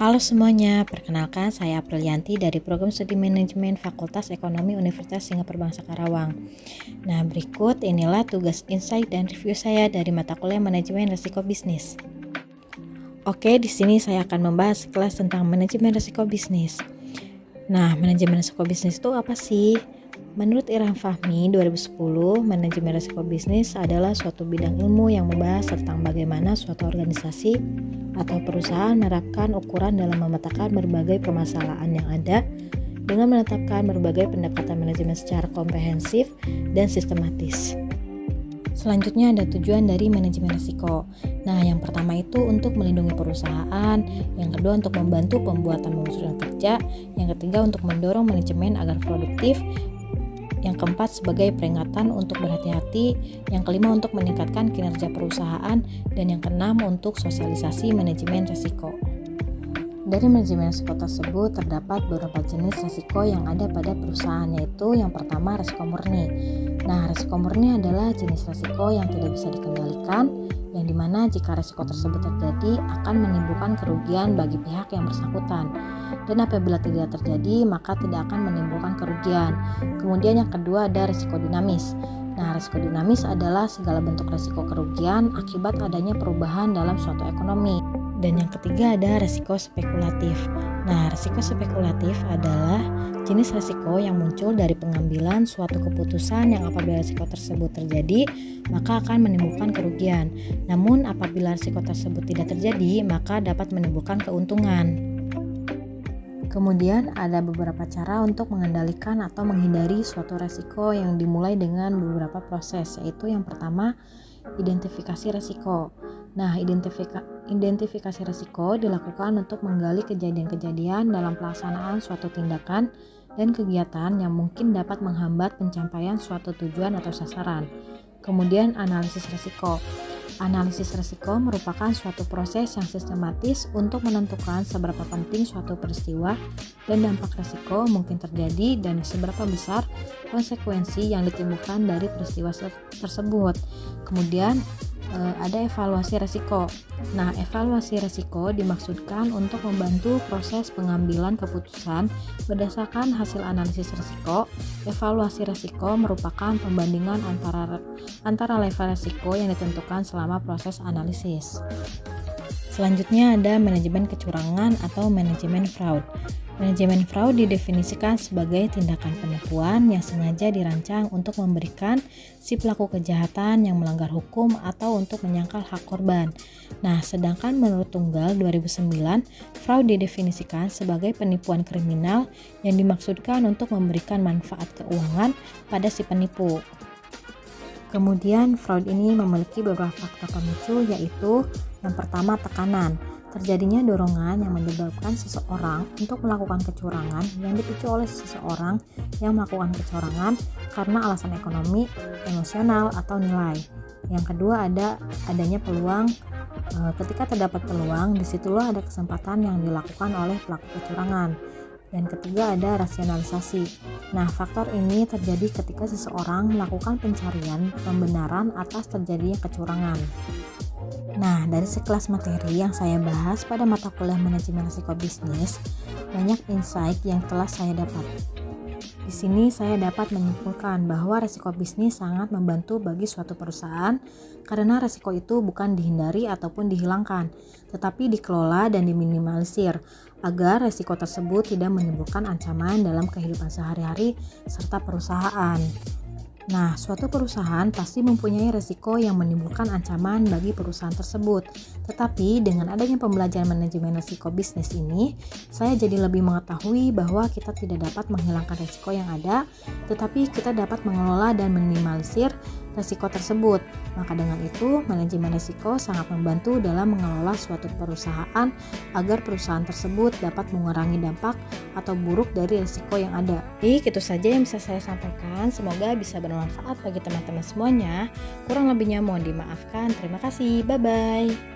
Halo semuanya, perkenalkan saya Aprilianti dari Program Studi Manajemen Fakultas Ekonomi Universitas Singapura Bangsa Karawang. Nah, berikut inilah tugas insight dan review saya dari mata kuliah Manajemen Risiko Bisnis. Oke, di sini saya akan membahas kelas tentang manajemen risiko bisnis. Nah, manajemen risiko bisnis itu apa sih? Menurut Irham Fahmi 2010, manajemen risiko bisnis adalah suatu bidang ilmu yang membahas tentang bagaimana suatu organisasi atau perusahaan menerapkan ukuran dalam memetakan berbagai permasalahan yang ada dengan menetapkan berbagai pendekatan manajemen secara komprehensif dan sistematis. Selanjutnya ada tujuan dari manajemen risiko. Nah, yang pertama itu untuk melindungi perusahaan, yang kedua untuk membantu pembuatan pembusuran kerja, yang ketiga untuk mendorong manajemen agar produktif, yang keempat sebagai peringatan untuk berhati-hati, yang kelima untuk meningkatkan kinerja perusahaan, dan yang keenam untuk sosialisasi manajemen risiko. Dari manajemen risiko tersebut terdapat beberapa jenis risiko yang ada pada perusahaan, yaitu yang pertama risiko murni. Nah, risiko murni adalah jenis risiko yang tidak bisa dikendalikan, yang dimana jika risiko tersebut terjadi akan menimbulkan kerugian bagi pihak yang bersangkutan, dan apabila tidak terjadi maka tidak akan menimbulkan kerugian. Kemudian yang kedua ada risiko dinamis. Nah, risiko dinamis adalah segala bentuk risiko kerugian akibat adanya perubahan dalam suatu ekonomi. Dan yang ketiga ada risiko spekulatif. Nah, risiko spekulatif adalah jenis risiko yang muncul dari pengambilan suatu keputusan yang apabila risiko tersebut terjadi, maka akan menimbulkan kerugian. Namun apabila risiko tersebut tidak terjadi, maka dapat menimbulkan keuntungan. Kemudian ada beberapa cara untuk mengendalikan atau menghindari suatu risiko yang dimulai dengan beberapa proses, yaitu yang pertama, identifikasi risiko. Nah, identifikasi risiko dilakukan untuk menggali kejadian-kejadian dalam pelaksanaan suatu tindakan dan kegiatan yang mungkin dapat menghambat pencapaian suatu tujuan atau sasaran. Kemudian analisis risiko. Analisis risiko merupakan suatu proses yang sistematis untuk menentukan seberapa penting suatu peristiwa dan dampak risiko mungkin terjadi dan seberapa besar konsekuensi yang ditimbulkan dari peristiwa tersebut. Kemudian ada evaluasi risiko. Nah, evaluasi risiko dimaksudkan untuk membantu proses pengambilan keputusan berdasarkan hasil analisis risiko. Evaluasi risiko merupakan pembandingan antara level risiko yang ditentukan selama proses analisis. Selanjutnya ada manajemen kecurangan atau manajemen fraud. Manajemen fraud didefinisikan sebagai tindakan penipuan yang sengaja dirancang untuk memberikan si pelaku kejahatan yang melanggar hukum atau untuk menyangkal hak korban. Nah, sedangkan menurut Tunggal 2009, fraud didefinisikan sebagai penipuan kriminal yang dimaksudkan untuk memberikan manfaat keuangan pada si penipu. Kemudian fraud ini memiliki beberapa faktor pemicu, yaitu yang pertama tekanan. Terjadinya dorongan yang menyebabkan seseorang untuk melakukan kecurangan yang dipicu oleh seseorang yang melakukan kecurangan karena alasan ekonomi, emosional, atau nilai. Yang kedua adanya peluang. Ketika terdapat peluang, disitulah ada kesempatan yang dilakukan oleh pelaku kecurangan. Dan ketiga ada rasionalisasi. Nah, faktor ini terjadi ketika seseorang melakukan pencarian pembenaran atas terjadinya kecurangan. Nah, dari sekelas materi yang saya bahas pada mata kuliah manajemen risiko bisnis, banyak insight yang telah saya dapat. Di sini saya dapat menyimpulkan bahwa risiko bisnis sangat membantu bagi suatu perusahaan karena risiko itu bukan dihindari ataupun dihilangkan, tetapi dikelola dan diminimalisir agar risiko tersebut tidak menimbulkan ancaman dalam kehidupan sehari-hari serta perusahaan. Nah, suatu perusahaan pasti mempunyai risiko yang menimbulkan ancaman bagi perusahaan tersebut. Tetapi dengan adanya pembelajaran manajemen risiko bisnis ini, saya jadi lebih mengetahui bahwa kita tidak dapat menghilangkan risiko yang ada, tetapi kita dapat mengelola dan minimalisir risiko tersebut. Maka dengan itu, manajemen risiko sangat membantu dalam mengelola suatu perusahaan agar perusahaan tersebut dapat mengurangi dampak atau buruk dari risiko yang ada. Itu saja yang bisa saya sampaikan. Semoga bisa bermanfaat bagi teman-teman semuanya. Kurang lebihnya mohon dimaafkan. Terima kasih. Bye-bye.